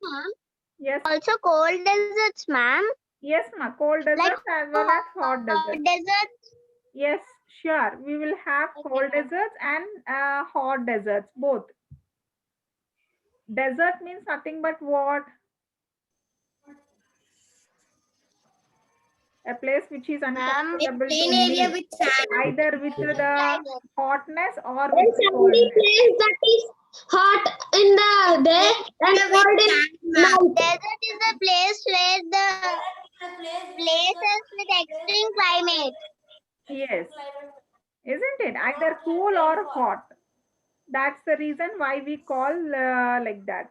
ma'am. Yes. Also cold deserts, ma'am. Yes, ma. Cold Like deserts as well as hot deserts. deserts. Yes, sure. We will have Okay, cold ma'am. deserts and hot deserts, both. Desert means nothing but what? A place which is Ma'am, a uncomfortable to plain area live, with sand. either with the Climate. hotness or with And the sandy coldness. place that is hot in the day and Area with cold in sand, ma'am. night. Desert is the place where the places with extreme climate. Yes, isn't it? Either cool or hot. That's the reason why we call like that.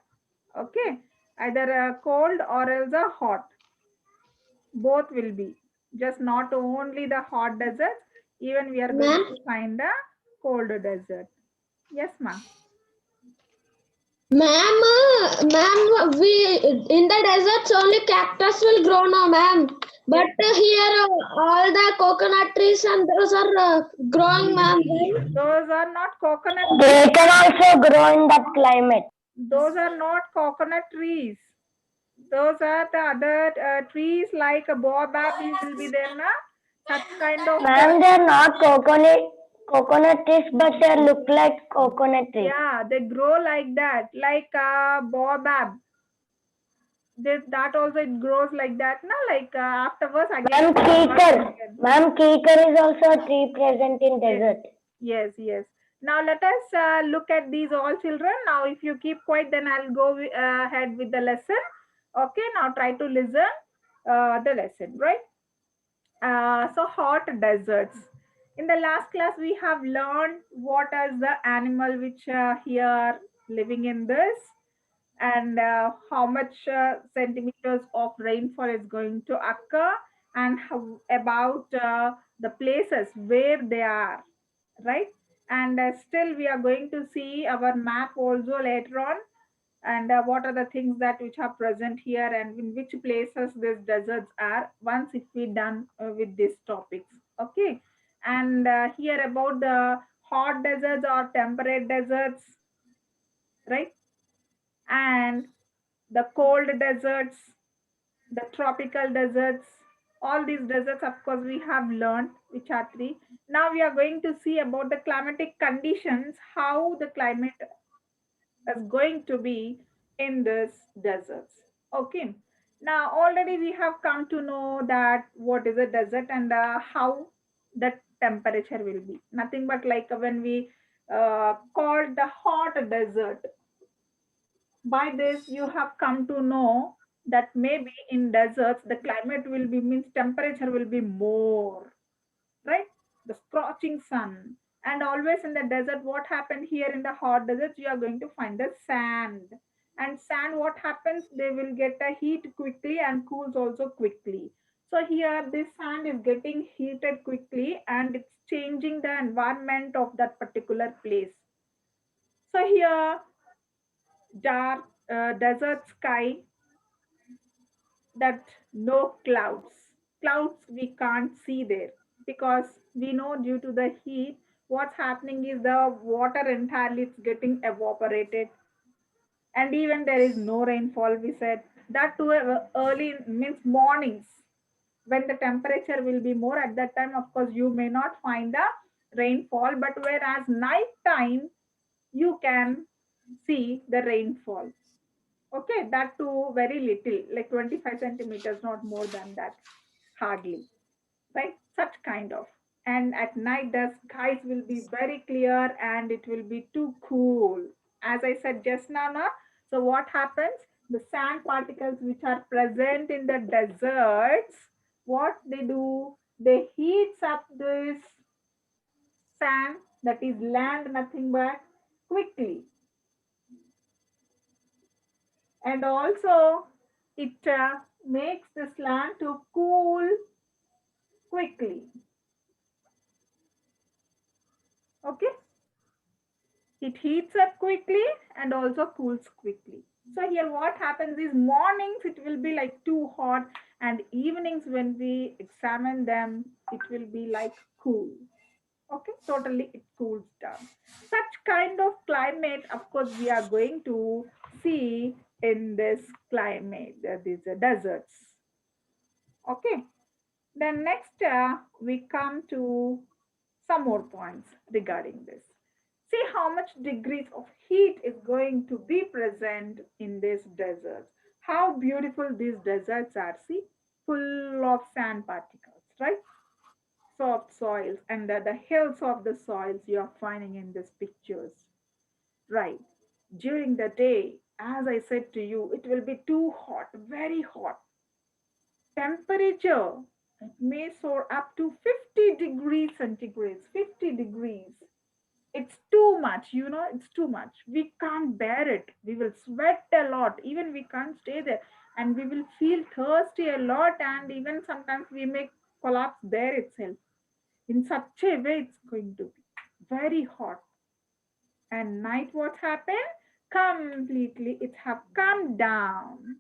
Okay, either cold or else a hot. Both will be. Just not only the hot desert, even we are going Ma'am, to find a cold desert. Yes, ma. ma'am, we in the deserts only cactus will grow now, ma'am. Yes, But here all the coconut trees and those are growing, ma'am. those are not coconut trees. They can also grow in that climate. Those are not coconut trees. Those are the other trees like a baobab will be there, na? Such kind of Ma'am, they are not coconut trees, but they look like coconut trees. yeah, they grow like that, like baobab. That also it grows like that, na? Like afterwards again. Ma'am, Keekar. Ma'am, Keekar is also a tree present in Yes, desert. yes, yes. Now let us look at these all children. Now, if you keep quiet, then I'll go ahead with the lesson. Okay, now try to listen the lesson, right? So hot deserts. In the last class, we have learned what is the animal which here living in this, and how much centimeters of rainfall is going to occur, and how about the places where they are, right? And still we are going to see our map also later on, and what are the things that which are present here and in which places these deserts are once if we done with these topics. Okay, and here about the hot deserts or temperate deserts, right? And the cold deserts, the tropical deserts, all these deserts, of course, we have learned, which are three. Now we are going to see about the climatic conditions, how the climate is going to be in this deserts. Okay. Now already we have come to know that what is a desert and how the temperature will be. Nothing but like when we called the hot desert, by this you have come to know that maybe in deserts the climate will be means temperature will be more, right? The scorching sun. And always in the desert, what happened here in the hot deserts, you are going to find the sand. And sand, what happens, they will get a heat quickly and cools also quickly. So here this sand is getting heated quickly and it's changing the environment of that particular place. So here dark desert sky, that no clouds we can't see there, because we know due to the heat what's happening is the water entirely it's getting evaporated, and even there is no rainfall, we said that too early means mornings when the temperature will be more. At that time, of course, you may not find the rainfall, but whereas night time you can see the rainfall. Okay, that too very little, like 25 centimeters, not more than that, hardly, right? Such kind of. And at night, the skies will be very clear and it will be too cool. As I said just now, na? So what happens? The sand particles which are present in the deserts, what they do? They heats up this sand, that is land, nothing but quickly, and also it makes this land to cool quickly. Okay, it heats up quickly and also cools quickly. So here what happens is mornings it will be like too hot, and evenings when we examine them it will be like cool. Okay, totally it cools down. Such kind of climate, of course, we are going to see in this climate, these deserts. Okay. Then next we come to some more points regarding this. See how much degrees of heat is going to be present in these deserts. How beautiful these deserts are. See, full of sand particles, right? Soft soils and the hills of the soils you are finding in these pictures, right? During the day, as I said to you, it will be too hot, very hot. Temperature, it may soar up to 50 degrees centigrade, 50 degrees. It's too much, it's too much. We can't bear it. We will sweat a lot. Even we can't stay there. And we will feel thirsty a lot. And even sometimes we may collapse there itself. In such a way, it's going to be very hot. And night, what happened? Completely, it have come down.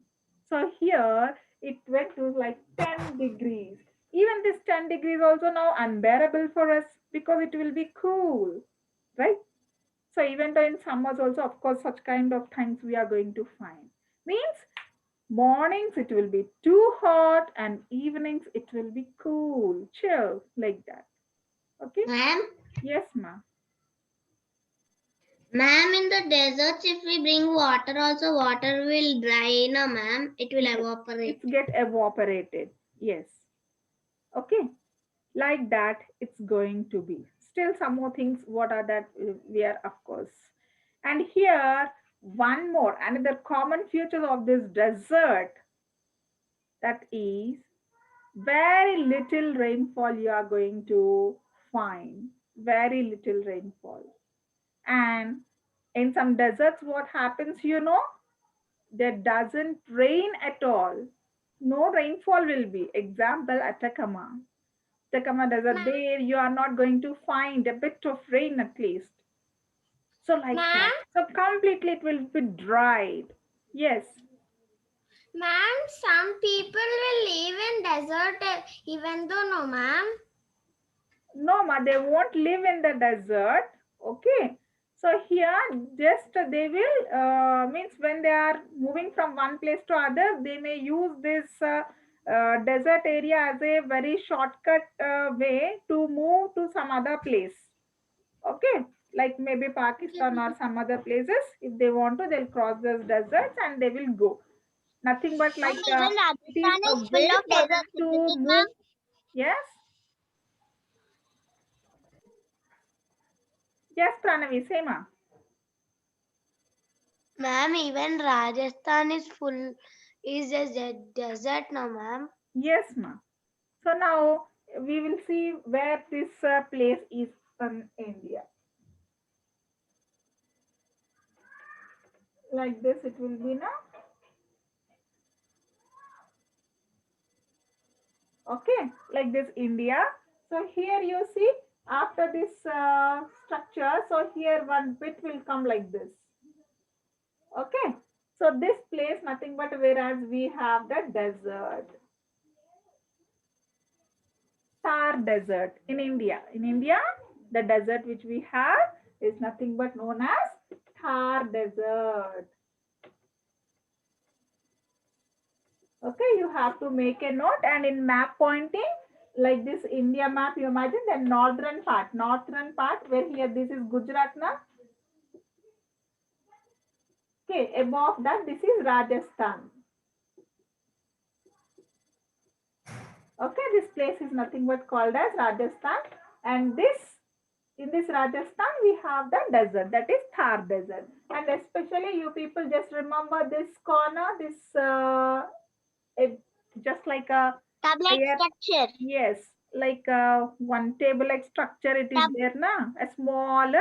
So here it went to like 10 degrees. Even this 10 degrees also now unbearable for us because it will be cool, right? So even though in summers also, of course, such kind of things we are going to find. Means mornings it will be too hot and evenings it will be cool, chill, like that. Okay? Ma'am, Yes, ma. ma'am, in the deserts, if we bring water, also water will dry, no, ma'am. It will Yes. evaporate. It's get evaporated. Yes. Okay. Like that it's going to be. Still some more things. What are that? We are, of course. And here, one more, another common feature of this desert, that is very little rainfall you are going to find. Very little rainfall. And in some deserts, what happens, there doesn't rain at all. No rainfall will be. Example, Atacama. Atacama Desert, there you are not going to find a bit of rain at least. So like Ma'am, that. So completely it will be dried. Yes. ma'am, some people will live in desert even though no, ma'am. No, ma, they won't live in the desert. Okay. So here, just they will means when they are moving from one place to other, they may use this desert area as a very shortcut way to move to some other place. Okay, like maybe Pakistan or some other places. If they want to, they'll cross those deserts and they will go. Nothing but Ma'am, like even it is Rajasthan a is way full of for them deserts, to isn't it, ma'am? move. Yes, yes, Pranavi, same. Ma'am, even Rajasthan is full, is a desert now, ma'am. Yes, ma. So now we will see where this place is in India. Like this, it will be now. Okay, like this India. So here you see after this structure. So here one bit will come like this. Okay, so this place nothing but whereas we have the desert, Thar desert in India. In India, the desert which we have is nothing but known as Thar desert. Okay, you have to make a note and in map pointing, like this India map, you imagine the northern part where here this is Gujarat now. Okay, above that this is Rajasthan. Okay, this place is nothing but called as Rajasthan, and this in this Rajasthan we have the desert, that is Thar desert. And especially you people just remember this corner, this it, just like a Tablet higher, structure. yes, like one table like structure it is Tab- there na, a small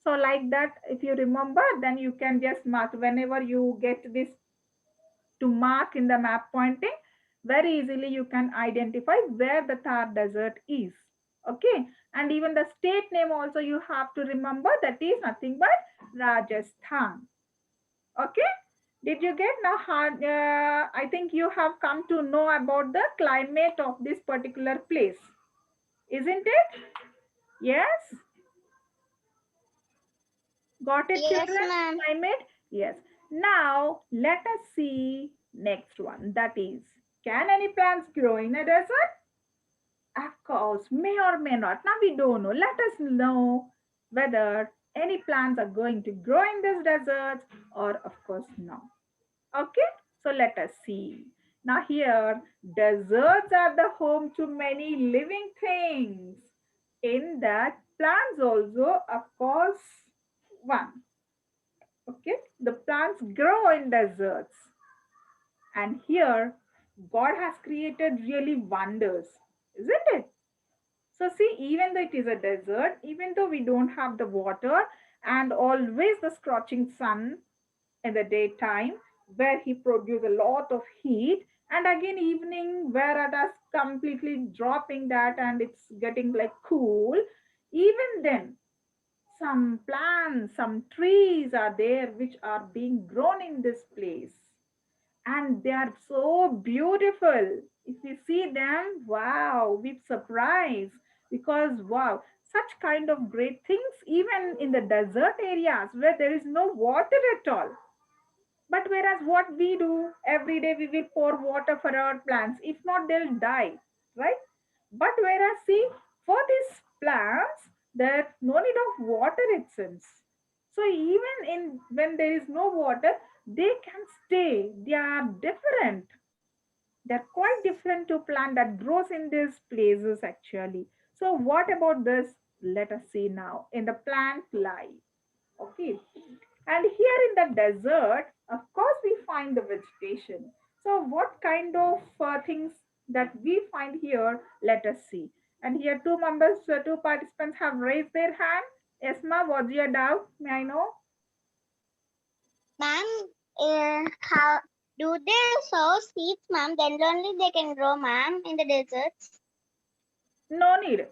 so like that if you remember, then you can just mark whenever you get this to mark in the map pointing, very easily you can identify where the Thar desert is. Okay, and even the state name also you have to remember, that is nothing but Rajasthan. Okay, did you get now? I think you have come to know about the climate of this particular place, isn't it? Yes, got it, Yes, children? ma'am. Climate, yes. Now let us see next one. That is, can any plants grow in a desert? Of course, may or may not. Now we don't know. Let us know whether any plants are going to grow in this desert or of course no. Okay, so let us see. Now here, deserts are the home to many living things. In that, plants also, of course, one. Okay, the plants grow in deserts. And here, God has created really wonders, isn't it? So see, even though it is a desert, even though we don't have the water and always the scorching sun in the daytime where he produces a lot of heat, and again evening where it is completely dropping that and it's getting like cool, even then some plants, some trees are there which are being grown in this place, and they are so beautiful. If we see them, wow, we surprise, because wow, such kind of great things even in the desert areas where there is no water at all. But whereas what we do every day, we will pour water for our plants. If not, they'll die, right? But whereas see, for these plants, there's no need of water, it seems. So even in when there is no water, they can stay. They are different. They're quite different to plant that grows in these places actually. So what about this? Let us see now in the plant life. Okay. And here in the desert, of course, we find the vegetation. So, what kind of things that we find here? Let us see. And here, two members, two participants have raised their hand. Esma, what's your doubt? May I know? Ma'am, how do they sow seeds, ma'am? Then only they can grow, ma'am, in the deserts. No need.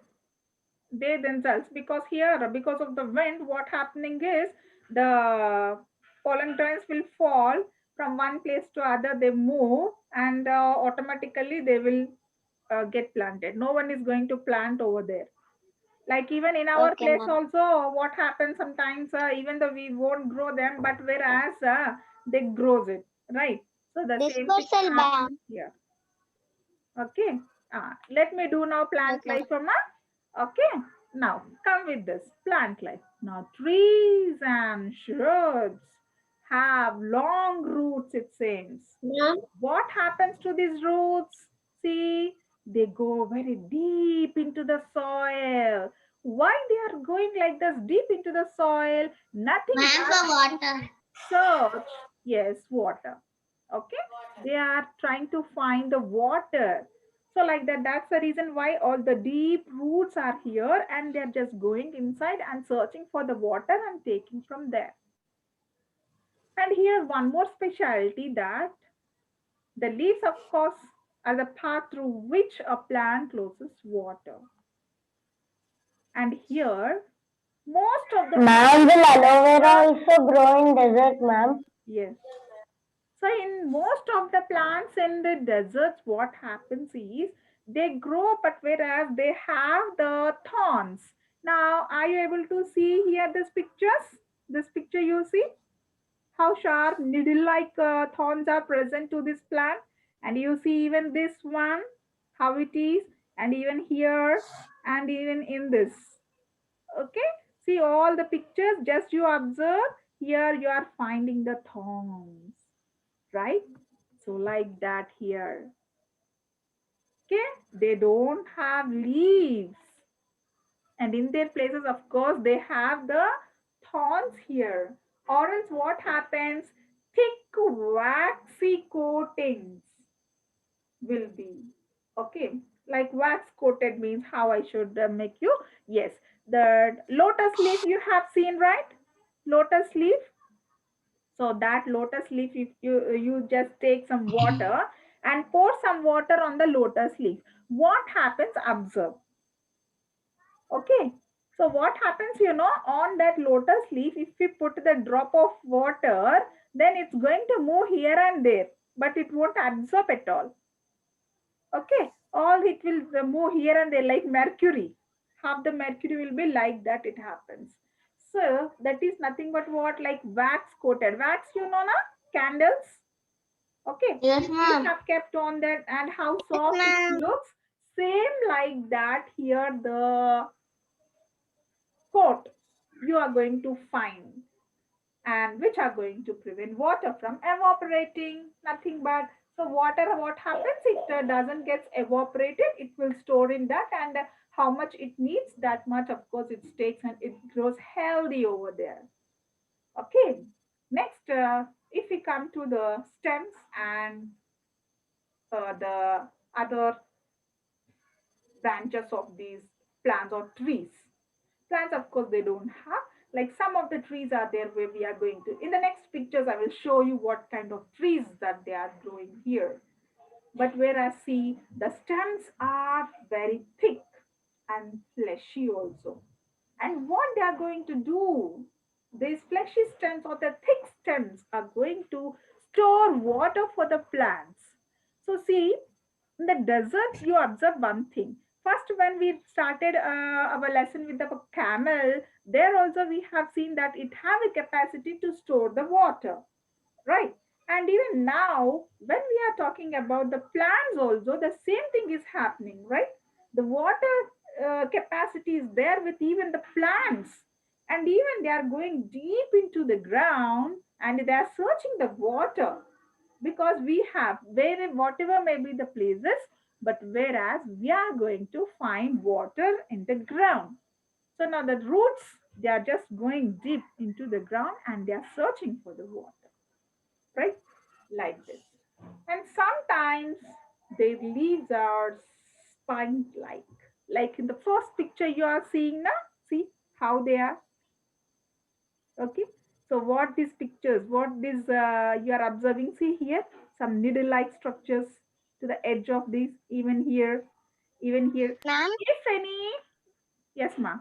They themselves, because here, because of the wind, what happening is the pollen grains will fall from one place to other. They move, and automatically they will get planted. No one is going to plant over there. Like even in our Okay, place ma'am. also, what happens sometimes, even though we won't grow them, but whereas they grows it, right? So the same thing Dispersal, happens ma'am. here. Okay. Let me do now plant Okay, ma'am. life, Amma. Okay. Now come with this plant life. Now trees and shrubs have long roots, it seems. Ma'am, What happens to these roots? See, they go very deep into the soil. Why they are going like this deep into the soil? Nothing Ma'am, but for water. search. Yes, water. Okay, they are trying to find the water. So like that, that's the reason why all the deep roots are here, and they're just going inside and searching for the water and taking from there. And here's one more specialty, that the leaves, of course, are the path through which a plant loses water. And here, most of the Ma'am, plants will in aloe vera desert, also grow in desert, ma'am? yes. So in most of the plants in the deserts, what happens is they grow, but whereas they have the thorns. Now, are you able to see here this pictures? This picture you see how sharp needle-like thorns are present to this plant, and you see even this one how it is, and even here, and even in this. Okay, see all the pictures. Just you observe here. You are finding the thorns, right? So like that here. Okay, they don't have leaves, and in their places, of course, they have the thorns here. Or else what happens? Thick waxy coatings will be. Okay, like wax coated means how I should make you. Yes, the lotus leaf you have seen, right? Lotus leaf. So that lotus leaf, if you just take some water and pour some water on the lotus leaf, what happens? Observe. Okay. So what happens, on that lotus leaf, if we put the drop of water, then it's going to move here and there, but it won't absorb at all. Okay. All it will move here and there like mercury. Half the mercury will be like that, it happens. So that is nothing but what, like wax coated. Wax, you know, na? Candles. Okay. Yes, We ma'am. have kept on that, and how Yes, soft it ma'am. looks. Same like that here the coat you are going to find, and which are going to prevent water from evaporating. Nothing but, so water, what happens, it doesn't get evaporated, it will store in that, and how much it needs, that much of course it takes, and it grows healthy over there. Okay. Next, if we come to the stems and the other branches of these plants or trees. Plants, of course, they don't have. Like some of the trees are there where we are going to. In the next pictures, I will show you what kind of trees that they are growing here. But whereas see, the stems are very thick and fleshy also. And what they are going to do, these fleshy stems or the thick stems are going to store water for the plants. So see, in the desert, you observe one thing. First, when we started our lesson with the camel, there also we have seen that it has a capacity to store the water, right? And even now, when we are talking about the plants also, the same thing is happening, right? The water capacity is there with even the plants, and even they are going deep into the ground and they are searching the water, because we have where whatever may be the places, but whereas we are going to find water in the ground. So now the roots, they are just going deep into the ground and they are searching for the water, right? Like this. And sometimes their leaves are spine like in the first picture you are seeing now. See how they are. Okay. So what these pictures, what this you are observing, see here, some needle-like structures to the edge of this, even here, even here. Ma'am, If any, yes, ma.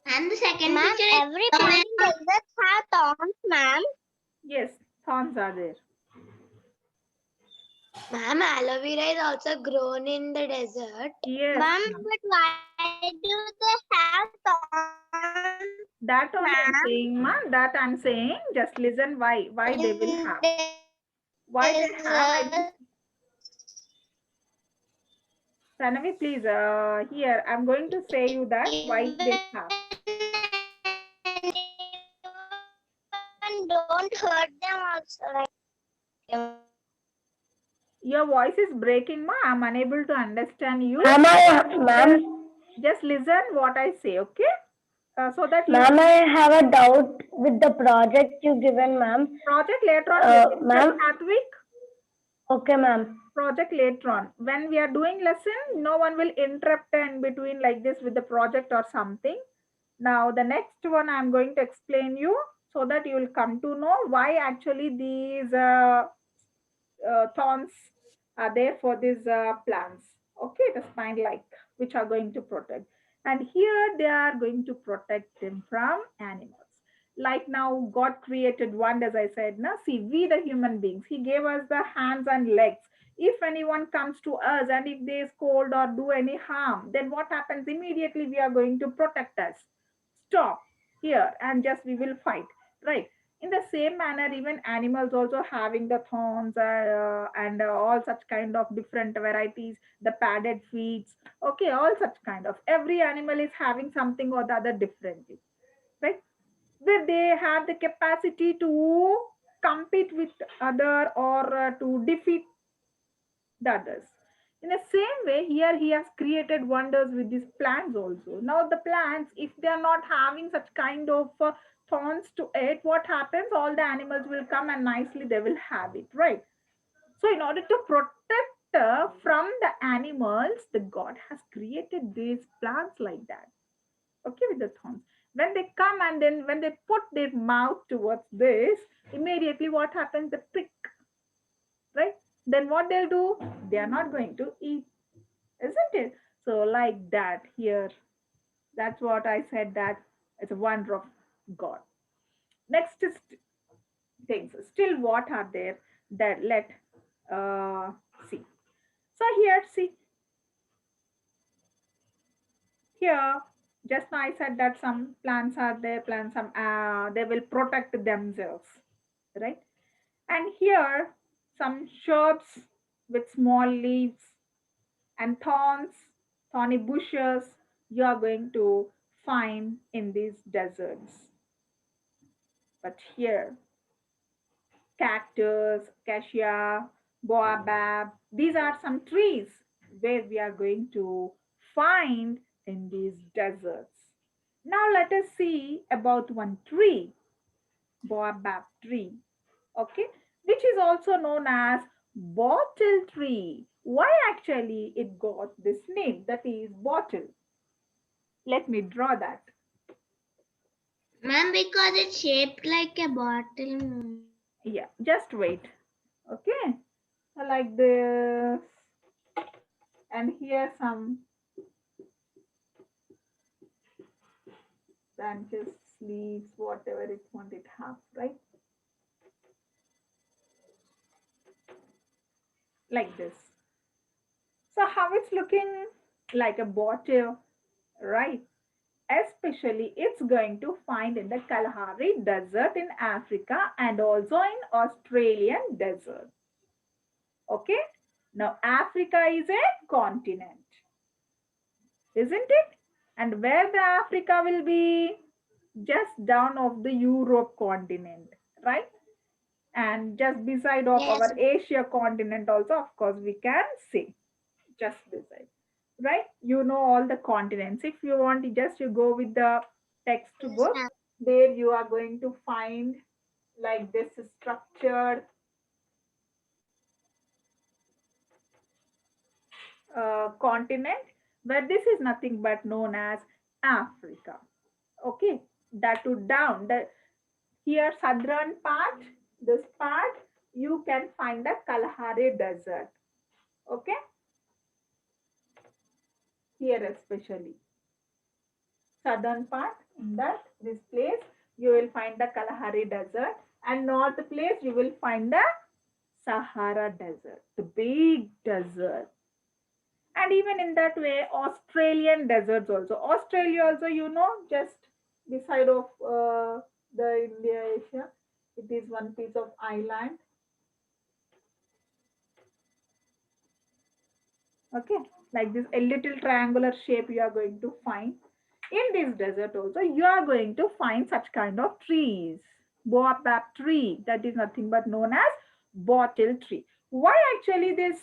And the second ma'am, picture is every down plant there. in deserts have thorns, ma'am. Yes, thorns are there. Ma'am, aloe vera is also grown in the desert. Yes, Ma'am, ma'am. but why do they have thorns, ma'am? That only I'm saying, ma. That I'm saying. Just listen. Why they will In have? Why they have? I deserts, will. Pranavi, please. Here I'm going to say you that why even they have. anyone don't hurt them also. Like, Your voice is breaking, ma. I'm unable to understand you. Ma'am, Just, ma'am, just listen what I say, okay? So that you ma'am, I have a doubt with the project you given, ma'am. project later on we'll discuss, Ma'am, Satvik. okay, ma'am. Project later on. When we are doing lesson, no one will interrupt in between like this with the project or something. Now the next one I'm going to explain you, so that you will come to know why actually these thorns are there for these plants. Okay, the spine like, which are going to protect. And here they are going to protect them from animals. Like now, God created one, as I said. Now, see, we the human beings, He gave us the hands and legs. If anyone comes to us and if they scold or do any harm, then what happens? Immediately we are going to protect us. Stop here and just we will fight, right? In the same manner, even animals also having the thorns and all such kind of different varieties, the padded feet, okay, all such kind of, every animal is having something or the other differently, right? Where they have the capacity to compete with other or to defeat the others. In the same way, here he has created wonders with these plants also. Now, the plants, if they are not having such kind of thorns to it, what happens? All the animals will come and nicely they will have it, right? So, in order to protect from the animals, the God has created these plants like that. Okay, with the thorns. When they come and then when they put their mouth towards this, immediately what happens? The prick, right? Then what they'll do? They are not going to eat, isn't it? So like that here, that's what I said, that it's a wonder of God. Next is things. Still, what are there that let see? So here, see, Here, just now I said that some plants are there, plants some they will protect themselves, right? And here, some shrubs with small leaves and thorns, thorny bushes you are going to find in these deserts. But here, cactus, acacia, baobab, these are some trees where we are going to find in these deserts. Now let us see about one tree, baobab tree, okay, which is also known as bottle tree. Why actually it got this name, that is bottle? Let me draw that. Ma'am, because it's shaped like a bottle. Ma'am. Yeah, just wait. Okay, like this, and here some branches, leaves, whatever it want it have, right? Like this. So how it's looking like a bottle, right? Especially it's going to find in the Kalahari Desert in Africa and also in Australian desert. Okay. Now Africa is a continent, isn't it? And where the Africa will be? Just down of the Europe continent, right? And just beside of Yes. our Asia continent also, of course, we can see just beside, right? You know all the continents. If you want, just you go with the Yes, textbook. ma'am. There you are going to find like this structured continent where this is nothing but known as Africa. Okay, that to down the here southern part, this part you can find the Kalahari Desert. Okay, here especially southern part in that this place you will find the Kalahari Desert, and north place you will find the Sahara Desert, the big desert. And even in that way, Australian deserts also. Australia also, you know, just beside of the India Asia, it is one piece of island. Okay, like this, a little triangular shape you are going to find. In this desert also, you are going to find such kind of trees. Baobab tree, that is nothing but known as bottle tree. Why actually this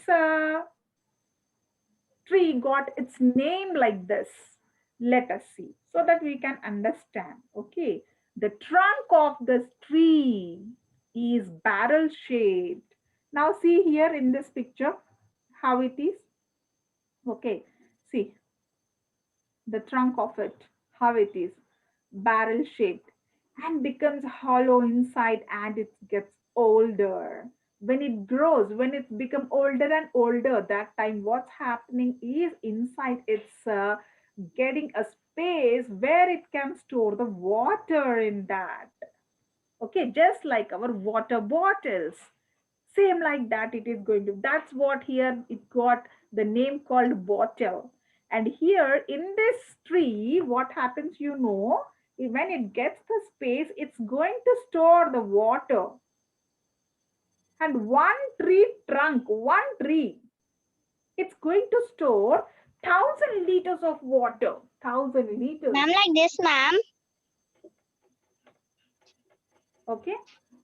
tree got its name like this? Let us see so that we can understand. Okay, the trunk of this tree is barrel shaped. Now see here in this picture how it is. Okay, see the trunk of it, how it is barrel shaped and becomes hollow inside and it gets older. When it grows, when it's become older and older, that time what's happening is inside it's getting a space where it can store the water in that. Okay, just like our water bottles, same like that it is going to, that's what here it got the name called bottle. And here in this tree what happens, you know, when it gets the space it's going to store the water. And one tree trunk, one tree, it's going to store 1,000 liters of water, 1,000 liters. Ma'am, like this, ma'am. Okay,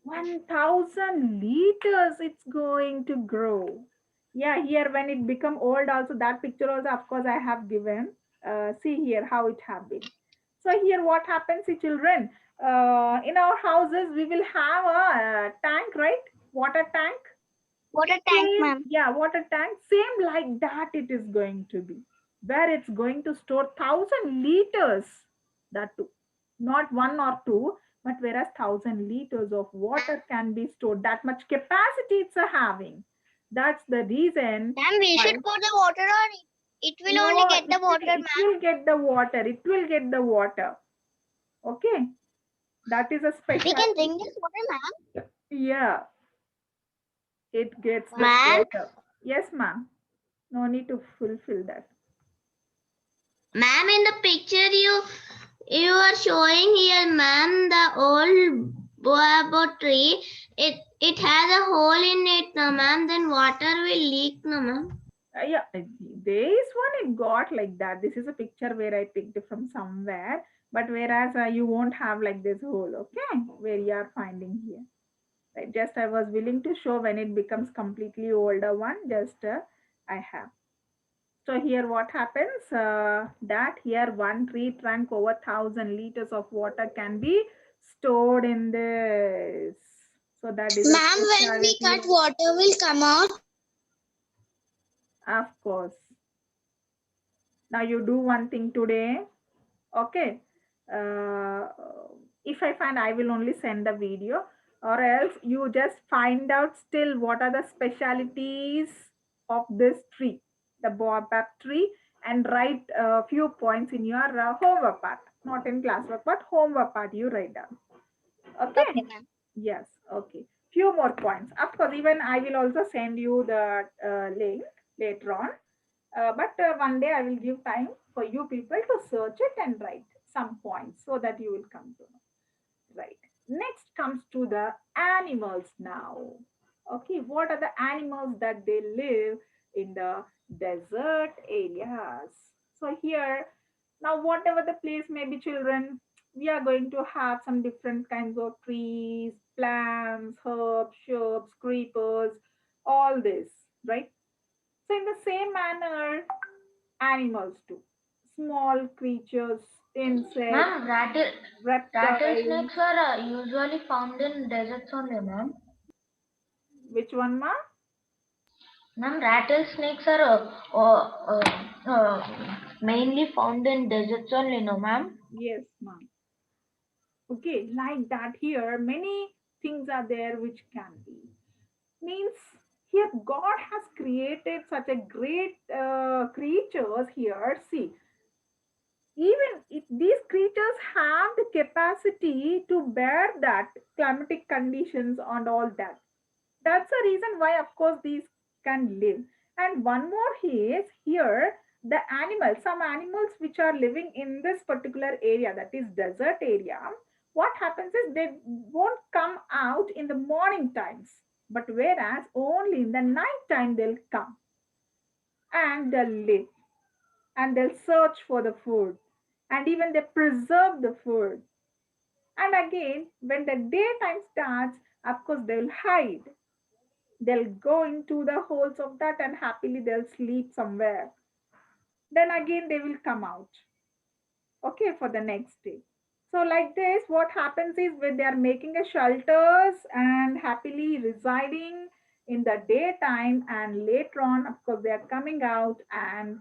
1,000 liters it's going to grow. Yeah, here when it become old also, that picture also of course I have given. See here how it have been. So here what happens, children, in our houses we will have a tank, right? Water tank. Water tank, Same, ma'am. yeah, water tank, same like that it is going to be, where it's going to store 1,000 liters, that too, not one or two, but whereas 1,000 liters of water can be stored, that much capacity it's a having. That's the reason Ma'am, we why. should pour the water or it will only No, get the water, it ma'am. will get the water, it will get the water. Okay, that is a We can specialty. drink this water, ma'am. Yeah, it gets this Ma'am, water. Yes, ma'am. No need to fulfill that. Ma'am, in the picture you are showing here, ma'am, the old boabo tree. It has a hole in it, no, ma'am. Then water will leak, no, ma'am. Yeah, this one it got like that. This is a picture where I picked it from somewhere, but whereas you won't have like this hole, okay, where you are finding here. Right, just I was willing to show when it becomes completely older one. Just I have. So here what happens? That here one tree trunk over 1,000 liters of water can be stored in this. So that is a Ma'am, when we specialty. cut, water will come out. Of course. Now you do one thing today. Okay. Uh, if I find, I will only send the video, or else you just find out still what are the specialities of this tree, the baobab tree, and write a few points in your homework part, not in classwork, but homework part you write down. Okay. Okay, ma'am. Yes. Okay. Few more points. Of course, even I will also send you the link later on. But one day I will give time for you people to search it and write some points so that you will come to know. Right. Next comes to the animals now. Okay, what are the animals that they live in the desert areas? So here, now whatever the place may be, children, we are going to have some different kinds of trees, plants, herbs, shrubs, creepers, all this, right? So in the same manner, animals too. Small creatures, insects, Ma'am, reptiles. rattlesnakes are usually found in deserts only, ma'am. Which one, ma? Ma'am, rattlesnakes are mainly found in deserts only, no, ma'am. Yes, ma'am. Okay, like that here, many things are there which can be. Means here God has created such a great creatures here. See, even if these creatures have the capacity to bear that climatic conditions and all that. That's the reason why, of course, these can live. And one more is here the animals, some animals which are living in this particular area, that is desert area. What happens is they won't come out in the morning times, but whereas only in the night time they'll come and they'll live and they'll search for the food and even they preserve the food. And again, when the daytime starts, of course, they'll hide. They'll go into the holes of that and happily they'll sleep somewhere. Then again, they will come out, okay, for the next day. So, like this, what happens is when they are making a shelters and happily residing in the daytime, and later on, of course, they are coming out and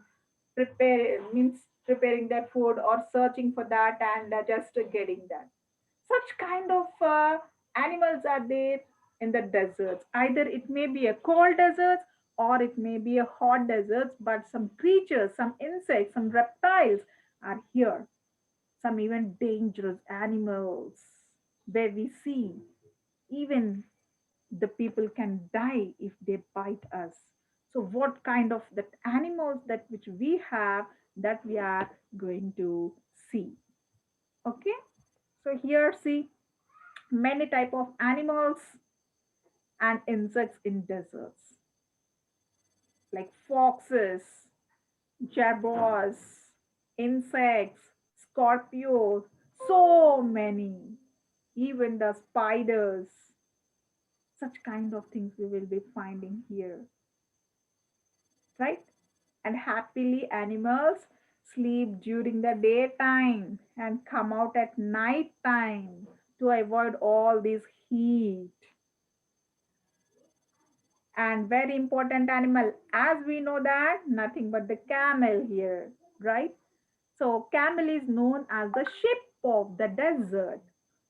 preparing their food or searching for that and just getting that. Such kind of animals are there in the deserts. Either it may be a cold desert or it may be a hot desert, but some creatures, some insects, some reptiles are here. Some even dangerous animals where we see even the people can die if they bite us. So what kind of that animals that which we have, that we are going to see. Okay, so here see many type of animals and insects in deserts, like foxes, jaguars, insects, scorpions, so many, even the spiders. Such kind of things we will be finding here, right? And happily animals sleep during the daytime and come out at night time to avoid all this heat. And very important animal, as we know that nothing but the camel here, right? So camel is known as the ship of the desert.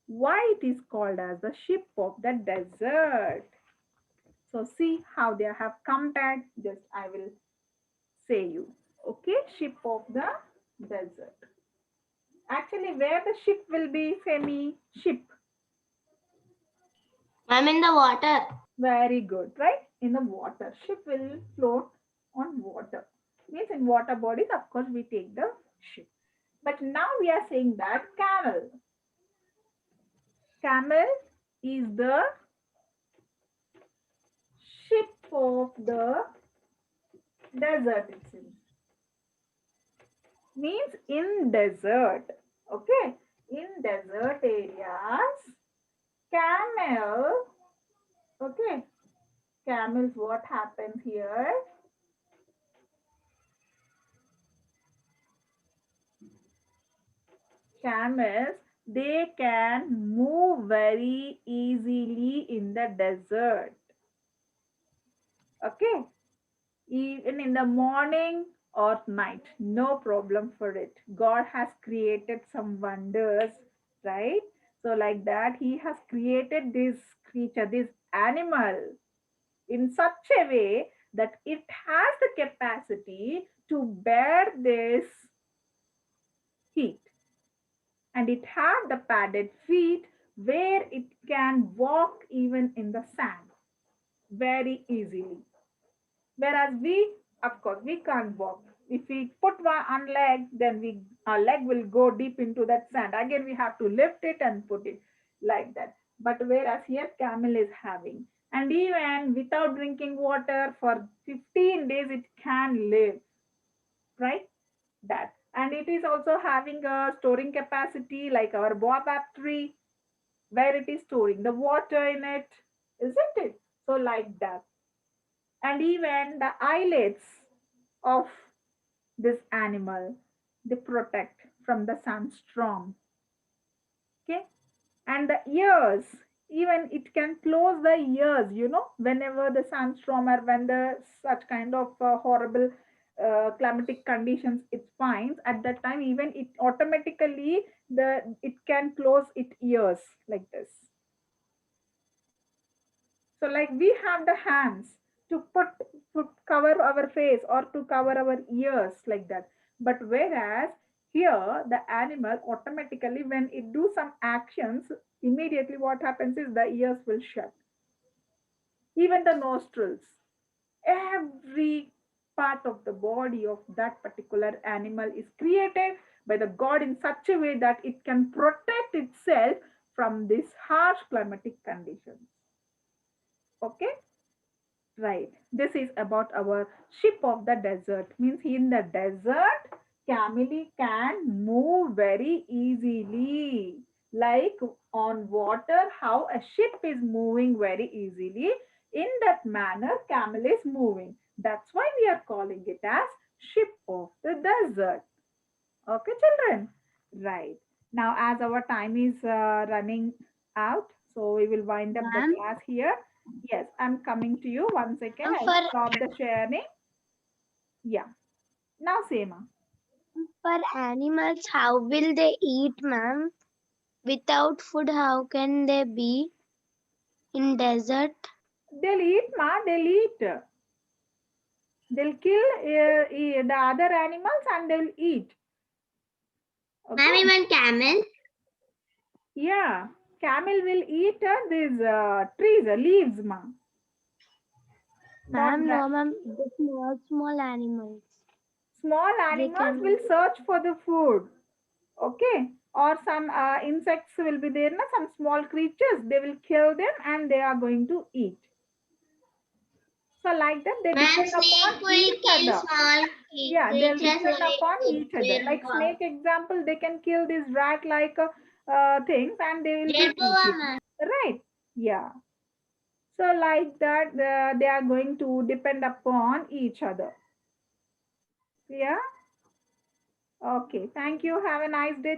Why it is called as the ship of the desert? So see how they have compared. Just I will say you. Okay, ship of the desert. Actually, where the ship will be, semi ship. I'm in the water. Very good, right? In the water. Ship will float on water. Means in water bodies, of course, we take the ship. But now we are saying that camel. Camel is the ship of the desert, it seems. Means in desert. Okay. In desert areas, camel. Okay. Camels, what happens here? Camels, they can move very easily in the desert. Okay. Even in the morning or night, no problem for it. God has created some wonders, right? So like that, he has created this creature, this animal, in such a way that it has the capacity to bear this heat, and it had the padded feet where it can walk even in the sand very easily. Whereas we, of course, we can't walk. If we put one leg, then our leg will go deep into that sand. Again, we have to lift it and put it like that. But whereas here, camel is having, and even without drinking water for 15 days, it can live, right? That, and it is also having a storing capacity like our baobab tree, where it is storing the water in it, isn't it? So like that. And even the eyelids of this animal, they protect from the sunstorm. Okay. And the ears, even it can close the ears, whenever the sunstorm or when the such kind of horrible climatic conditions it finds, at that time even it automatically it can close its ears like this. So like we have the hands to put cover our face or to cover our ears like that. But whereas here the animal automatically when it do some actions, immediately what happens is the ears will shut. Even the nostrils, every part of the body of that particular animal is created by the God in such a way that it can protect itself from these harsh climatic conditions. Okay. Right. This is about our ship of the desert. Means in the desert, camel can move very easily. Like on water, how a ship is moving very easily. In that manner, camel is moving. That's why we are calling it as ship of the desert. Okay, children? Right. Now, as our time is running out, so we will wind up the Ma'am, class here. Yes, I'm coming to you. One second. I'll for stop the sharing. Yeah. Now, Seema. animals, how will they eat, ma'am? Without food, how can they be in desert? They'll eat, ma. They'll eat. They'll kill the other animals and they'll eat. Ma'am, Okay. even camel? Yeah. Camel will eat these trees, leaves, ma. Not Ma'am, no, ma'am. The small animals. small They animals can. will search for the food. Okay. Or some insects will be there, na? Some small creatures, they will kill them and they are going to eat. So like that, they Ma'am, depend snake upon will each kill other. small Yeah, they'll creatures depend when upon each other. it Like snake example, they can kill these rat like things and they will be will eating. Right. Yeah. So like that, they are going to depend upon each other. Yeah. Okay. Thank you. Have a nice day.